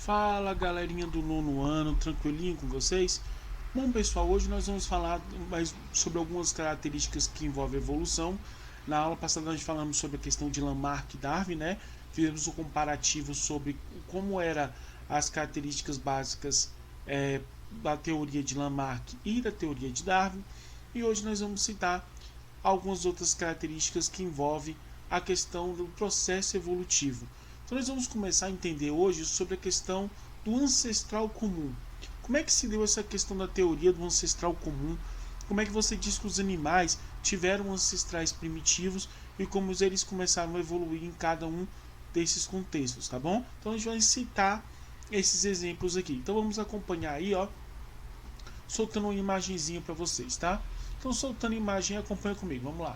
Fala galerinha do nono ano, tranquilinho com vocês? Bom pessoal, hoje nós vamos falar mais sobre algumas características que envolvem evolução. Na aula passada nós falamos sobre a questão de Lamarck e Darwin, né? Fizemos um comparativo sobre como eram as características básicas da teoria de Lamarck e da teoria de Darwin. E hoje nós vamos citar algumas outras características que envolvem a questão do processo evolutivo. Então nós vamos começar a entender hoje sobre a questão do ancestral comum. Como é que se deu essa questão da teoria do ancestral comum? Como é que você diz que os animais tiveram ancestrais primitivos e como eles começaram a evoluir em cada um desses contextos, tá bom? Então a gente vai citar esses exemplos aqui. Então vamos acompanhar aí, ó, soltando uma imagenzinha para vocês, tá? Então soltando a imagem, acompanha comigo, vamos lá.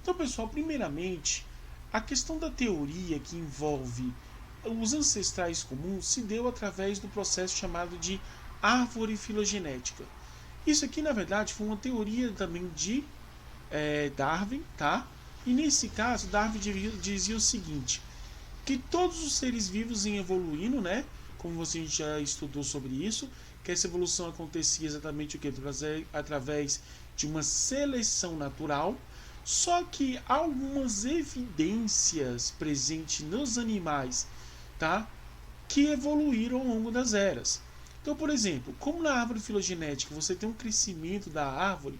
Então pessoal, primeiramente, a questão da teoria que envolve os ancestrais comuns se deu através do processo chamado de árvore filogenética. Isso aqui, na verdade, foi uma teoria também de Darwin, tá? E nesse caso, Darwin dizia o seguinte, que todos os seres vivos em evoluindo, né? Como você já estudou sobre isso, que essa evolução acontecia exatamente o que? Através de uma seleção natural. Só que algumas evidências presentes nos animais, tá? Que evoluíram ao longo das eras. Então, por exemplo, como na árvore filogenética você tem um crescimento da árvore,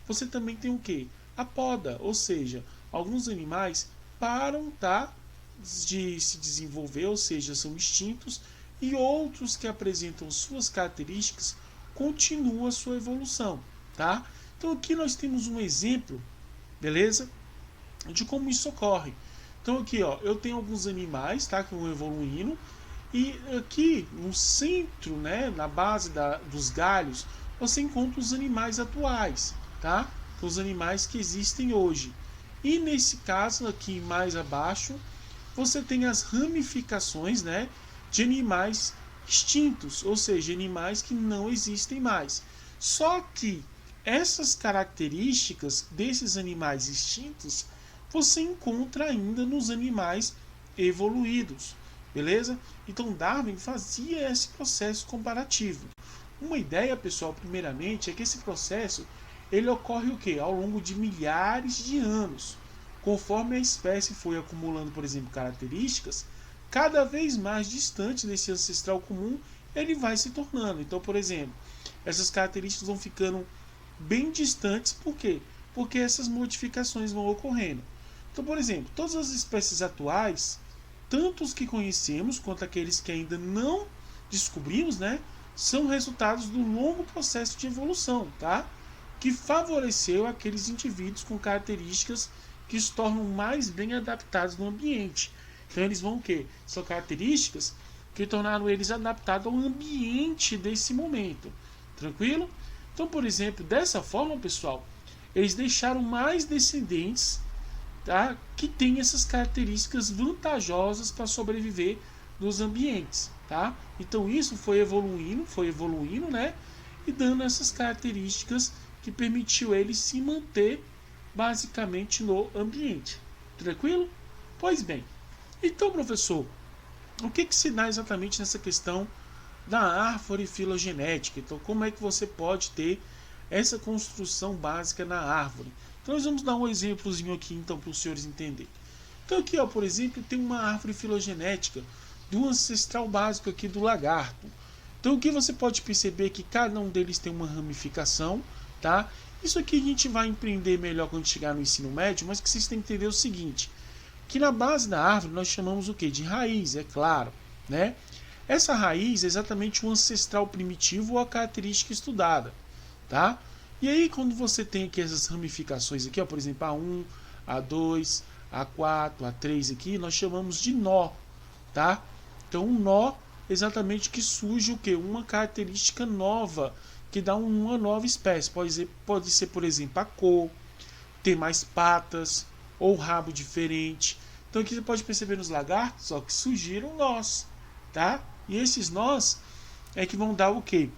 você também tem o quê? A poda, ou seja, alguns animais param, tá, de se desenvolver, ou seja, são extintos, e outros que apresentam suas características continuam a sua evolução, tá? Então aqui nós temos um exemplo, beleza? De como isso ocorre. Então aqui, ó, eu tenho alguns animais, tá, que vão evoluindo, e aqui no centro, né, na base dos galhos, você encontra os animais atuais, tá? Os animais que existem hoje. E nesse caso aqui mais abaixo, você tem as ramificações, né, de animais extintos, ou seja, animais que não existem mais. Só que essas características desses animais extintos você encontra ainda nos animais evoluídos, beleza? Então Darwin fazia esse processo comparativo. Uma ideia, pessoal, primeiramente, é que esse processo ele ocorre o quê? Ao longo de milhares de anos. Conforme a espécie foi acumulando, por exemplo, características, cada vez mais distante desse ancestral comum, ele vai se tornando. Então, por exemplo, essas características vão ficando bem distantes, por quê? Porque essas modificações vão ocorrendo. Então, por exemplo, todas as espécies atuais, tanto os que conhecemos quanto aqueles que ainda não descobrimos, né, são resultados do longo processo de evolução, tá? Que favoreceu aqueles indivíduos com características que se tornam mais bem adaptados no ambiente. Então eles vão o quê? São características que tornaram eles adaptados ao ambiente desse momento. Tranquilo? Então, por exemplo, dessa forma, pessoal, eles deixaram mais descendentes, tá, que têm essas características vantajosas para sobreviver nos ambientes, tá? Então isso foi evoluindo, né, e dando essas características que permitiu eles se manter basicamente no ambiente. Tranquilo? Pois bem. Então, professor, o que se dá exatamente nessa questão da árvore filogenética? Então, como é que você pode ter essa construção básica na árvore? Então, nós vamos dar um exemplozinho aqui, então, para os senhores entenderem. Então, aqui, ó, por exemplo, tem uma árvore filogenética do ancestral básico aqui do lagarto. Então, o que você pode perceber é que cada um deles tem uma ramificação, tá? Isso aqui a gente vai empreender melhor quando chegar no ensino médio, mas que vocês têm que entender o seguinte, que na base da árvore nós chamamos o que? De raiz, é claro, né? Essa raiz é exatamente o ancestral primitivo ou a característica estudada, tá? E aí quando você tem aqui essas ramificações aqui, ó, por exemplo, A1, A2, A4, A3 aqui, nós chamamos de nó, tá? Então um nó exatamente que surge o que? Uma característica nova, que dá uma nova espécie. Pode ser, por exemplo, a cor, ter mais patas, ou rabo diferente. Então aqui você pode perceber nos lagartos, ó, que surgiram nós, tá? E esses nós é que vão dar o quê?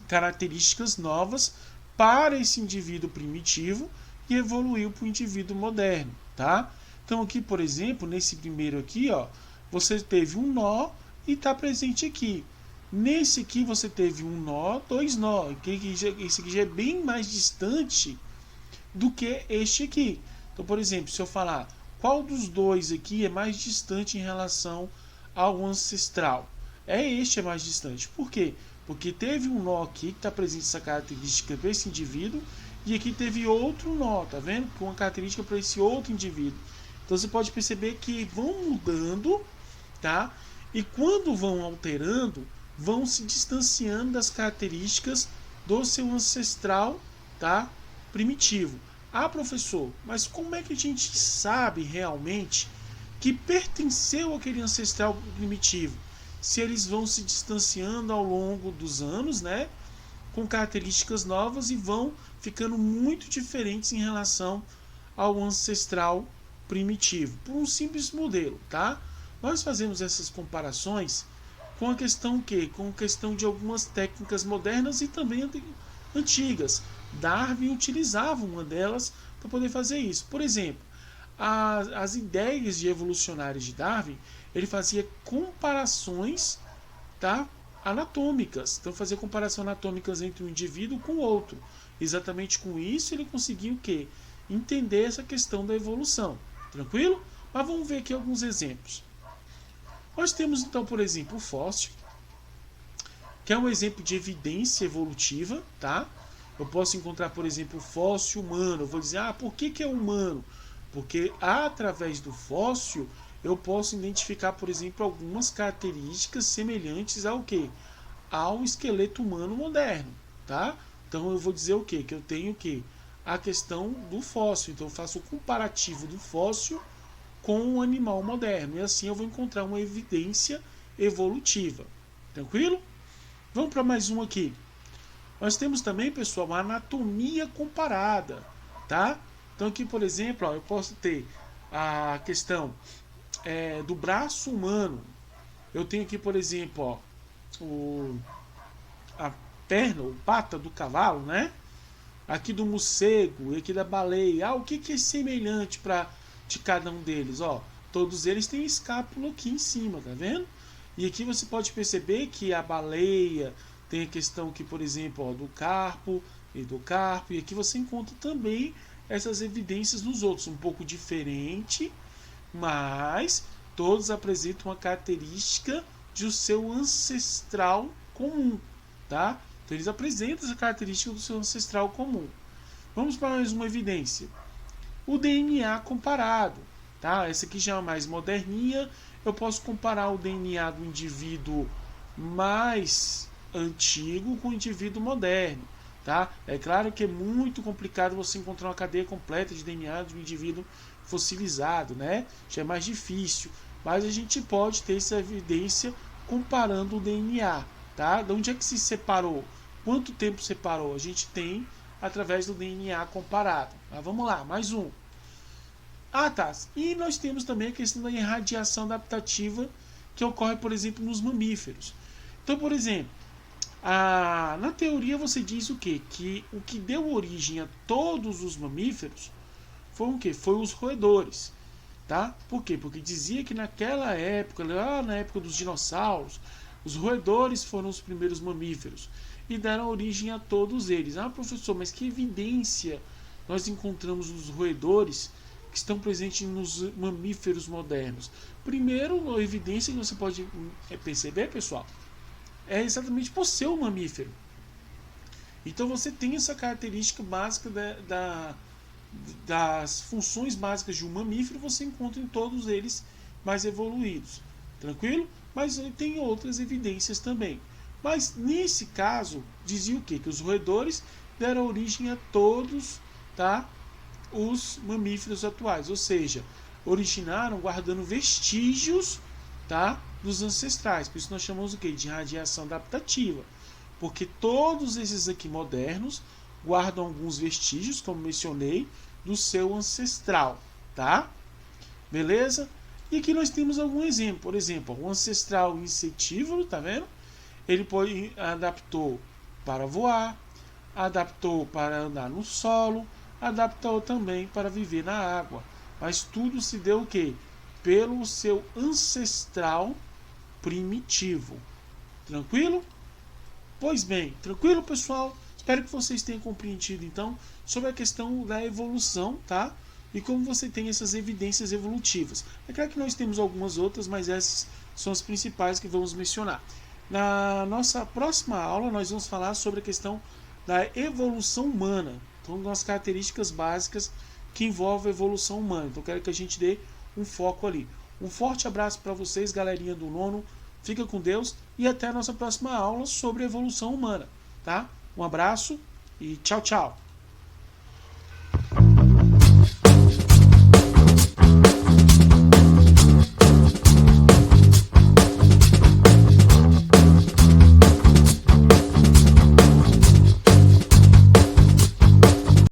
Características novas para esse indivíduo primitivo e evoluiu para o indivíduo moderno, tá? Então aqui, por exemplo, nesse primeiro aqui, ó, você teve um nó e está presente aqui. Nesse aqui você teve um nó, dois nó. Esse aqui já é bem mais distante do que este aqui. Então, por exemplo, se eu falar qual dos dois aqui é mais distante em relação ao ancestral, é este é mais distante. Por quê? Porque teve um nó aqui que está presente essa característica para esse indivíduo e aqui teve outro nó, tá vendo? Com uma característica para esse outro indivíduo. Então você pode perceber que vão mudando, tá? E quando vão alterando, vão se distanciando das características do seu ancestral, tá? Primitivo. Ah, professor, mas como é que a gente sabe realmente que pertenceu àquele ancestral primitivo? Se eles vão se distanciando ao longo dos anos, né? Com características novas e vão ficando muito diferentes em relação ao ancestral primitivo, por um simples modelo, tá? Nós fazemos essas comparações com a questão que? Com a questão de algumas técnicas modernas e também antigas. Darwin utilizava uma delas para poder fazer isso. Por exemplo, as ideias de evolucionárias de Darwin, ele fazia comparações, tá? Anatômicas. Então fazia comparações anatômicas entre um indivíduo com o outro. Exatamente com isso ele conseguiu o quê? Entender essa questão da evolução. Tranquilo? Mas vamos ver aqui alguns exemplos. Nós temos então, por exemplo, o fóssil, que é um exemplo de evidência evolutiva, tá? Eu posso encontrar, por exemplo, o fóssil humano. Eu vou dizer, por que é humano? Porque através do fóssil eu posso identificar, por exemplo, algumas características semelhantes ao quê? Ao esqueleto humano moderno, tá? Então eu vou dizer o quê? Que eu tenho o quê? A questão do fóssil. Então eu faço o comparativo do fóssil com o animal moderno. E assim eu vou encontrar uma evidência evolutiva. Tranquilo? Vamos para mais um aqui. Nós temos também, pessoal, a anatomia comparada, tá? Então aqui, por exemplo, eu posso ter a questão do braço humano. Eu tenho aqui, por exemplo, a perna, ou pata do cavalo, né? Aqui do morcego e aqui da baleia. O que é semelhante de cada um deles? Todos eles têm escápula aqui em cima, tá vendo? E aqui você pode perceber que a baleia tem a questão aqui, por exemplo, do carpo e do carpo. E aqui você encontra também essas evidências nos outros, um pouco diferente, mas todos apresentam uma característica de seu ancestral comum, tá? Então eles apresentam essa característica do seu ancestral comum. Vamos para mais uma evidência. O DNA comparado, tá? Essa aqui já é mais moderninha. Eu posso comparar o DNA do indivíduo mais antigo com o indivíduo moderno, tá? É claro que é muito complicado você encontrar uma cadeia completa de DNA de um indivíduo fossilizado, né? Já é mais difícil, mas a gente pode ter essa evidência comparando o DNA, tá? De onde é que se separou? Quanto tempo separou? A gente tem através do DNA comparado. Mas vamos lá, mais um. Tá. E nós temos também a questão da irradiação adaptativa que ocorre, por exemplo, nos mamíferos. Então, por exemplo, na teoria você diz o quê? Que o que deu origem a todos os mamíferos foi o quê? Foi os roedores, tá? Por quê? Porque dizia que naquela época, lá na época dos dinossauros, os roedores foram os primeiros mamíferos e deram origem a todos eles. Professor, mas que evidência nós encontramos nos roedores que estão presentes nos mamíferos modernos? Primeiro, a evidência que você pode perceber, pessoal, é exatamente por ser um mamífero. Então você tem essa característica básica das funções básicas de um mamífero, você encontra em todos eles mais evoluídos. Tranquilo? Mas tem outras evidências também. Mas nesse caso, dizia o quê? Que os roedores deram origem a todos, tá? Os mamíferos atuais, ou seja, originaram guardando vestígios, tá? Dos ancestrais. Por isso nós chamamos o quê? De radiação adaptativa. Porque todos esses aqui modernos guardam alguns vestígios, como mencionei, do seu ancestral, tá? Beleza? E aqui nós temos algum exemplo. Por exemplo, o ancestral insetívoro, tá vendo? Ele adaptou para voar, adaptou para andar no solo, adaptou também para viver na água. Mas tudo se deu o quê? Pelo seu ancestral primitivo. Tranquilo? Pois bem, tranquilo, pessoal? Espero que vocês tenham compreendido, então, sobre a questão da evolução, tá? E como você tem essas evidências evolutivas. É claro que nós temos algumas outras, mas essas são as principais que vamos mencionar. Na nossa próxima aula, nós vamos falar sobre a questão da evolução humana. Então, das características básicas que envolvem a evolução humana. Então, quero que a gente dê um foco ali. Um forte abraço para vocês, galerinha do nono. Fica com Deus e até a nossa próxima aula sobre a evolução humana, tá? Um abraço e tchau, tchau.